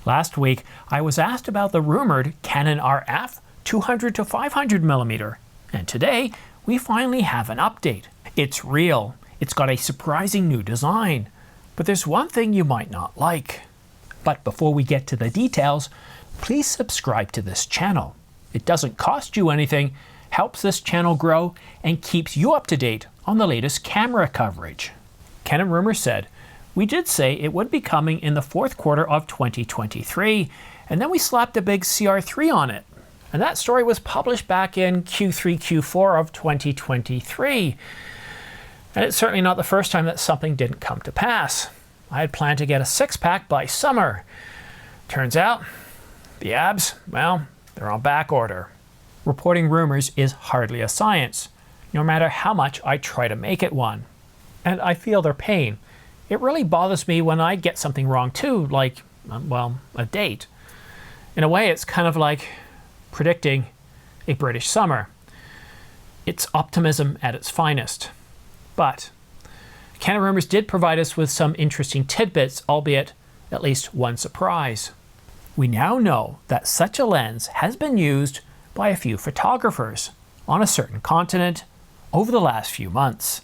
Last week, I was asked about the rumored Canon RF 200 to 500mm, and today we finally have an update. It's real. It's got a surprising new design, but there's one thing you might not like. But before we get to the details, please subscribe to this channel. It doesn't cost you anything, helps this channel grow, and keeps you up to date on the latest camera coverage. Canon Rumors said, we did say it would be coming in the fourth quarter of 2023, and then we slapped a big CR3 on it. And that story was published back in Q3, Q4 of 2023. And it's certainly not the first time that something didn't come to pass. I had planned to get a 6-pack by summer. Turns out, the abs, well, they're on back order. Reporting rumors is hardly a science, no matter how much I try to make it one. And I feel their pain. It really bothers me when I get something wrong too, like, well, a date. In a way, it's kind of like predicting a British summer. It's optimism at its finest. But Canon Rumors did provide us with some interesting tidbits, albeit at least one surprise. We now know that such a lens has been used by a few photographers on a certain continent over the last few months,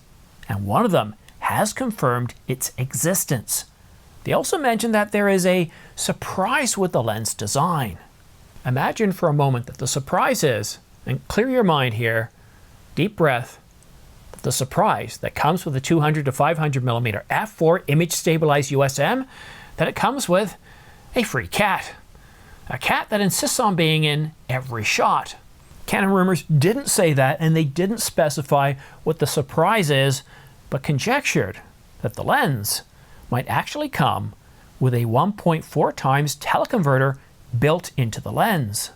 and one of them has confirmed its existence. They also mentioned that there is a surprise with the lens design. Imagine for a moment that the surprise is, and clear your mind here, deep breath, that the surprise that comes with the 200 to 500mm f4 image stabilized USM, that it comes with a free cat. A cat that insists on being in every shot. Canon Rumors didn't say that, and they didn't specify what the surprise is, but conjectured that the lens might actually come with a 1.4 times teleconverter built into the lens.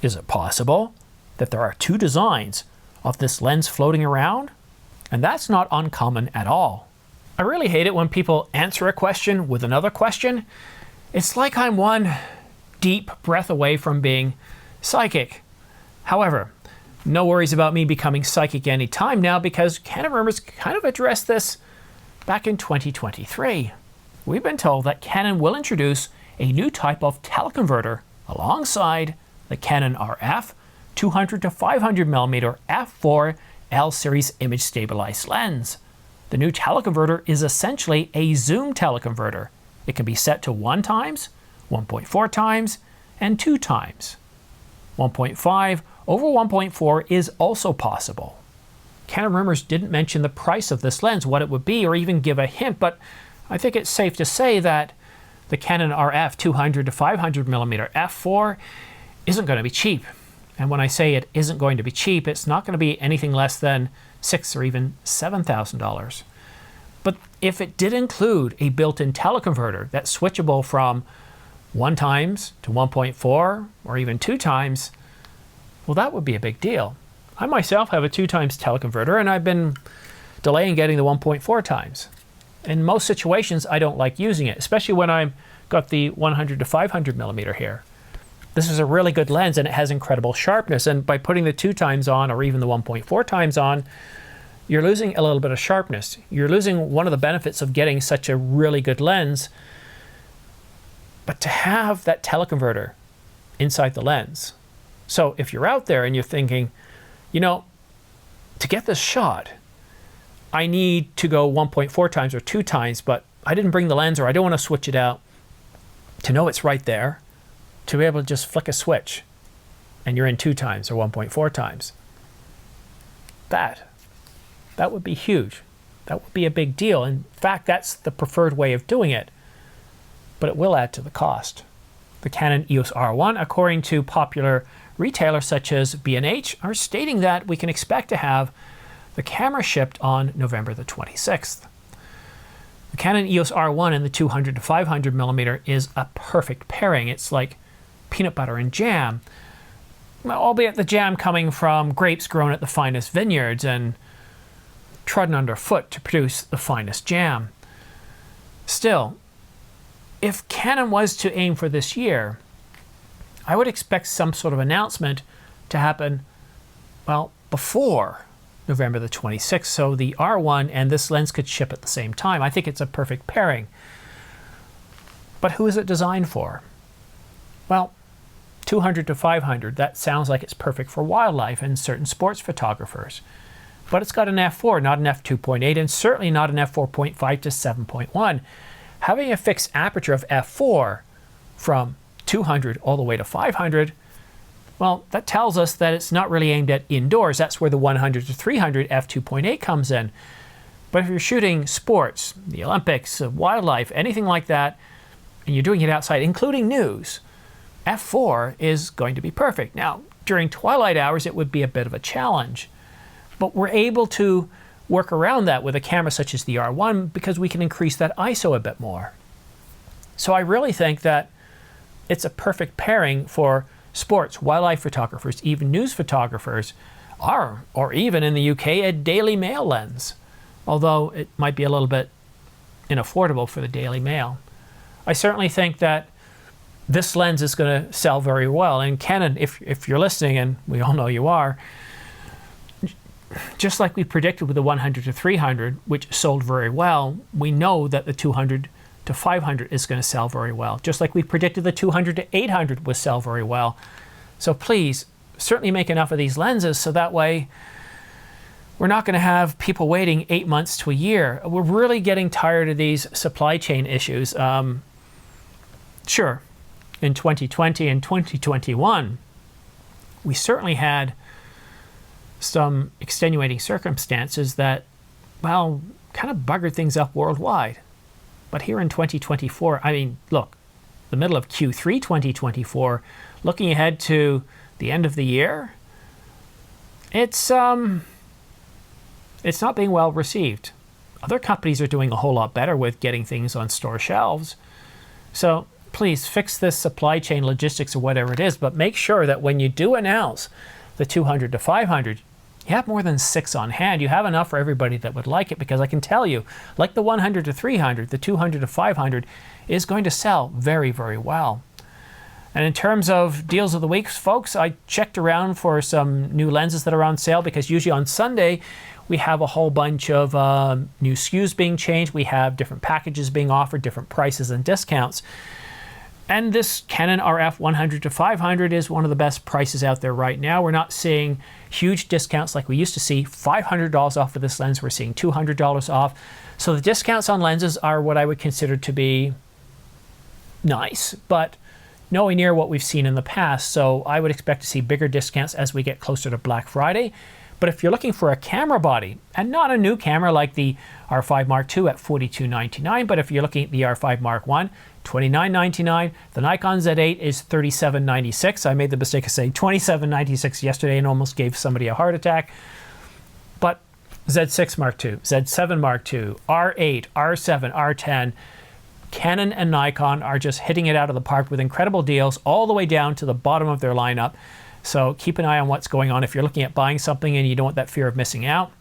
Is it possible that there are two designs of this lens floating around? And that's not uncommon at all. I really hate it when people answer a question with another question. It's like I'm one deep breath away from being psychic. However, no worries about me becoming psychic anytime now, because Canon Rumors kind of addressed this back in 2023. We've been told that Canon will introduce a new type of teleconverter alongside the Canon RF 200 to 500mm f4 L series image stabilized lens. The new teleconverter is essentially a zoom teleconverter. It can be set to 1 times, 1.4 times, and 2 times. 1.5 over 1.4 is also possible. Canon Rumors didn't mention the price of this lens, what it would be, or even give a hint, but I think it's safe to say that the Canon RF 200 to 500mm f4 isn't going to be cheap. And when I say it isn't going to be cheap, it's not going to be anything less than $6,000 or even $7,000. But if it did include a built-in teleconverter that's switchable from 1 times to 1.4 or even 2 times, well, that would be a big deal. I myself have a 2 times teleconverter, and I've been delaying getting the 1.4 times. In most situations, I don't like using it, especially when I've got the 100 to 500mm here. This is a really good lens, and it has incredible sharpness, and by putting the 2 times on or even the 1.4 times on, you're losing a little bit of sharpness. You're losing one of the benefits of getting such a really good lens. But to have that teleconverter inside the lens. So if you're out there and you're thinking, you know, to get this shot, I need to go 1.4 times or 2 times, but I didn't bring the lens, or I don't want to switch it out, to know it's right there, to be able to just flick a switch and you're in 2 times or 1.4 times. That would be huge. That would be a big deal. In fact, that's the preferred way of doing it, but it will add to the cost. The Canon EOS R1, according to popular retailers such as B&H, are stating that we can expect to have the camera shipped on November the 26th. The Canon EOS R1 and the 200 to 500mm is a perfect pairing. It's like peanut butter and jam, albeit the jam coming from grapes grown at the finest vineyards and trodden underfoot to produce the finest jam. Still, if Canon was to aim for this year, I would expect some sort of announcement to happen, well, before November the 26th, so the R1 and this lens could ship at the same time. I think it's a perfect pairing. But who is it designed for? Well, 200 to 500, that sounds like it's perfect for wildlife and certain sports photographers. But it's got an f4, not an f2.8, and certainly not an f4.5 to 7.1. Having a fixed aperture of f4 from 200 all the way to 500, well, that tells us that it's not really aimed at indoors. That's where the 100 to 300 f2.8 comes in. But if you're shooting sports, the Olympics, wildlife, anything like that, and you're doing it outside, including news, f4 is going to be perfect. Now, during twilight hours, it would be a bit of a challenge. But we're able to work around that with a camera such as the R1 because we can increase that ISO a bit more. So I really think that it's a perfect pairing for sports, wildlife photographers, even news photographers, or even in the UK, a Daily Mail lens. Although it might be a little bit unaffordable for the Daily Mail. I certainly think that this lens is going to sell very well. And Canon, if you're listening, and we all know you are, just like we predicted with the 100 to 300, which sold very well, we know that the 200 to 500 is going to sell very well. Just like we predicted the 200 to 800 would sell very well. So please, certainly make enough of these lenses so that way we're not going to have people waiting 8 months to a year. We're really getting tired of these supply chain issues. Sure, in 2020 and 2021, we certainly had some extenuating circumstances that, well, kind of buggered things up worldwide. But here in 2024, I mean, look, the middle of Q3 2024, looking ahead to the end of the year, it's not being well received. Other companies are doing a whole lot better with getting things on store shelves. So please fix this supply chain logistics or whatever it is, but make sure that when you do announce the 200 to 500, you have more than 6 on hand. You have enough for everybody that would like it, because I can tell you, like the 100 to 300, the 200 to 500 is going to sell very, very well. And in terms of deals of the week, folks, I checked around for some new lenses that are on sale, because usually on Sunday we have a whole bunch of new SKUs being changed. We have different packages being offered, different prices and discounts. And this Canon RF 100 to 500 is one of the best prices out there right now. We're not seeing huge discounts like we used to see. $500 off of this lens, we're seeing $200 off. So the discounts on lenses are what I would consider to be nice, but nowhere near what we've seen in the past. So I would expect to see bigger discounts as we get closer to Black Friday. But if you're looking for a camera body, and not a new camera like the R5 Mark II at $42.99, but if you're looking at the R5 Mark I, $29.99. The Nikon Z8 is $37.96. I made the mistake of saying $27.96 yesterday and almost gave somebody a heart attack. But Z6 Mark II, Z7 Mark II, R8, R7, R10, Canon and Nikon are just hitting it out of the park with incredible deals all the way down to the bottom of their lineup. So keep an eye on what's going on if you're looking at buying something and you don't want that fear of missing out.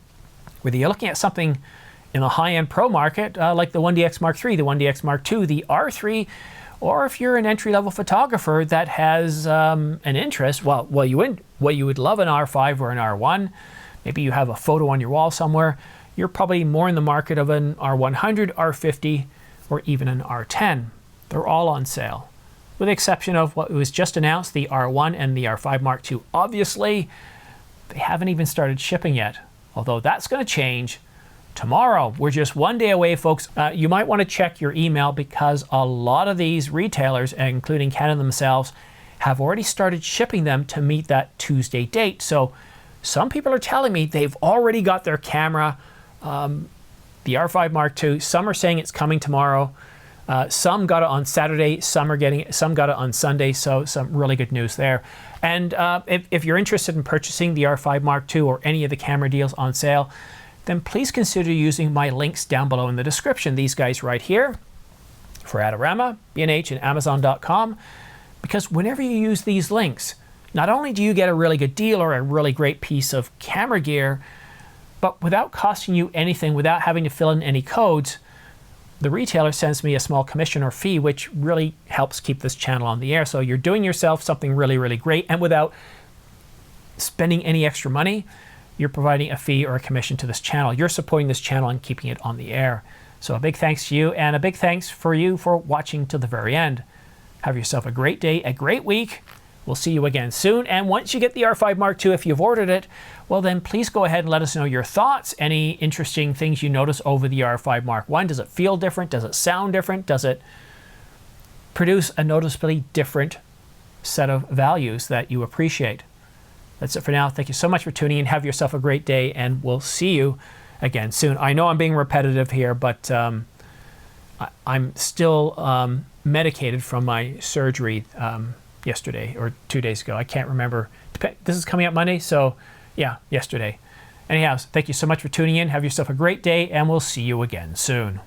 Whether you're looking at something in the high-end pro market, like the 1DX Mark III, the 1DX Mark II, the R3, or if you're an entry-level photographer that has an interest, you would love an R5 or an R1. Maybe you have a photo on your wall somewhere. You're probably more in the market of an R100, R50, or even an R10. They're all on sale, with the exception of what was just announced, the R1 and the R5 Mark II. Obviously, they haven't even started shipping yet, although that's going to change tomorrow. We're just one day away, folks. You might want to check your email, because a lot of these retailers, including Canon themselves, have already started shipping them to meet that Tuesday date. So some people are telling me they've already got their camera, the R5 Mark II. Some are saying it's coming tomorrow. Some got it on Saturday, some got it on Sunday, so some really good news there. And if you're interested in purchasing the R5 Mark II or any of the camera deals on sale, then please consider using my links down below in the description. These guys right here for Adorama, B&H, and Amazon.com. Because whenever you use these links, not only do you get a really good deal or a really great piece of camera gear, but without costing you anything, without having to fill in any codes, the retailer sends me a small commission or fee, which really helps keep this channel on the air. So you're doing yourself something really, really great, and without spending any extra money, you're providing a fee or a commission to this channel. You're supporting this channel and keeping it on the air. So a big thanks to you, and a big thanks for you for watching to the very end. Have yourself a great day, a great week. We'll see you again soon. And once you get the R5 Mark II, if you've ordered it, well then please go ahead and let us know your thoughts, any interesting things you notice over the R5 Mark I. Does it feel different? Does it sound different? Does it produce a noticeably different set of values that you appreciate? That's it for now. Thank you so much for tuning in. Have yourself a great day, and we'll see you again soon. I know I'm being repetitive here, but I'm still medicated from my surgery yesterday or 2 days ago. I can't remember. This is coming out Monday, so yeah, yesterday. Anyhow, thank you so much for tuning in. Have yourself a great day, and we'll see you again soon.